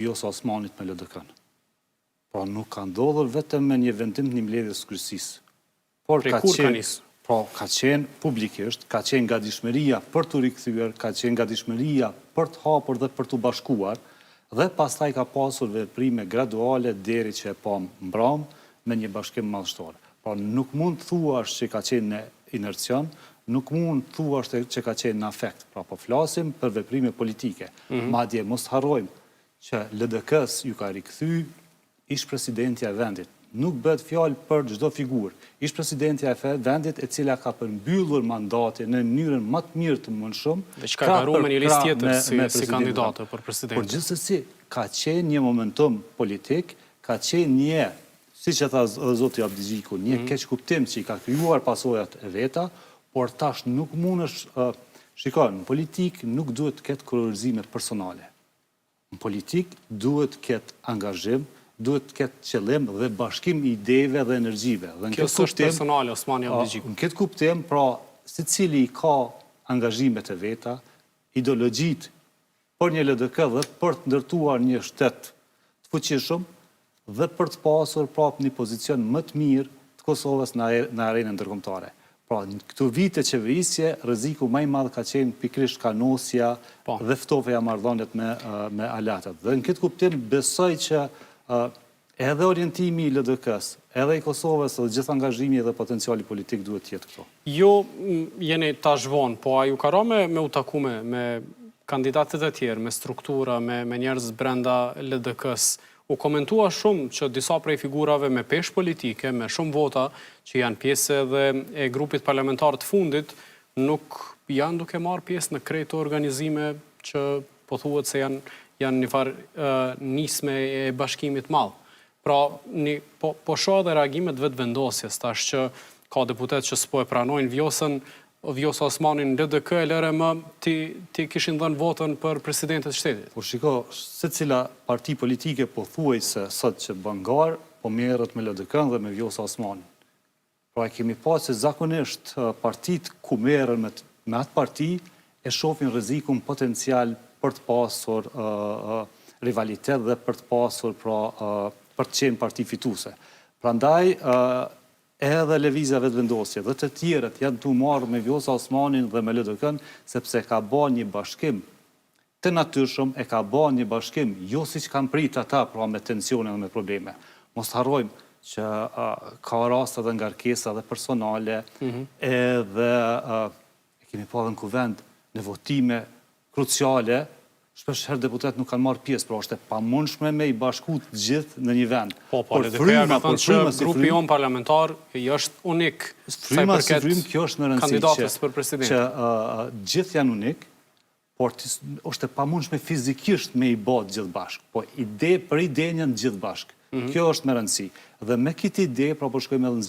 Vjosa Osmanit me LDK-n. Pra nuk ka ndodhur vetëm me një vendim të një mbledhjes kryesisë. Por ka qenë publikisht, ka qenë gatishmëria për të rikthyer, ka qenë gatishmëria për të hapur dhe për të bashkuar, dhe pastaj ka pasur veprime graduale deri që e pa mbram me një bashkim madhështor. Pra nuk mund të thuash që ka qenë në inercion, nuk mund të thuash që ka qenë në afekt. Pra po flasim për veprime politike. Madje mos harrojmë që LDK-s ju ka rikthy ish presidentja e vendit. Nuk bëhet fjalë për çdo figurë. Ish presidentja e vendit e cila ka përmbyllur mandatin në mënyrën më të mirë të mundshëm. Dhe që ka garuar me një listë tjetër si kandidate për president. Por gjithsesi ka qenë një momentum politik, ka qenë një, siç e tha zoti Abdigjiku, një keqkuptim që i ka krijuar pasojat e veta, por tash nuk mundesh, shikoj, në politik nuk duhet të ketë kurorëzime personale. Në politik duhet të ketë angazhim, duhet të ketë qëllim dhe bashkim i ideve dhe energjive. Kjo s'është personale, Osmani Abdigjiku. Në këtë kuptim, pra, secili ka angazhimet e veta, ideologjit për një LDK dhe për të ndërtuar një shtet të fuqishëm dhe për të pasur prapë një pozicion më të mirë të Kosovës në arenën ndërkombëtare. Pra, në këto vite qeverisje, rreziku më i madh ka qenë pikërisht kanosja dhe ftofeja marrëdhëniet me aleatët. Dhe në këtë kuptim besoj që edhe orientimi i LDK-s, edhe i Kosovës, dhe gjithë angazhimi dhe potenciali politik duhet të jetë këto. Jo jeni tash vonë, po a ju ka rënë me u taku me kandidatët e tjerë, me struktura, me njerëz brenda LDK-s? U komentua shumë që disa prej figurave me peshë politike, me shumë vota, që janë pjesë edhe e grupit parlamentar të fundit, nuk janë duke marrë pjesë në krejt të organizime që po thuhet se janë një farë nisme e bashkimit madh. Pra, po shoh edhe reagimet vetë vendosjes, tash që ka deputet që s'po e pranojnë Vjosa Osmanin në LDK, LRM ti kishin dhënë votën për presidentet shtetit. Po shiko, secila parti politike po thuaj se sot që bangar, po merret me LDK-n dhe me Vjosa Osmanin. Pra kemi pasur se zakonisht partit ku merren me atë parti e shohin rrezikun potencial për të pasur rivalitet dhe për të pasur për të qenë parti fituese. Prandaj edhe lëvizja vetëvendosje dhe të tjerët janë të marrë me Vjosa Osmanin dhe me LDK-n sepse ka bën një bashkim të natyrshëm, e ka bën një bashkim jo siç kanë pritur ata, pra me tensione dhe me probleme. Mos harrojmë që ka raste dhe ngarkesa dhe personale, edhe kemi pasur në kuvend në votime kruciale, shpesh herë deputet nuk kanë marrë pjesë, pra është e pamundshme me i bashku të gjithë në një vend. Po, LDK-ja ka thënë që grupi jonë parlamentar është unik sa i përket kjo është në kandidatës për president. Që gjithë janë unik, por është e pamundshme fizikisht me i bë gjithë bashkë. Po për idenë janë gjithë bashkë. Kjo është me rëndësi. Dhe me këtë ide, pra po shkojmë edhe në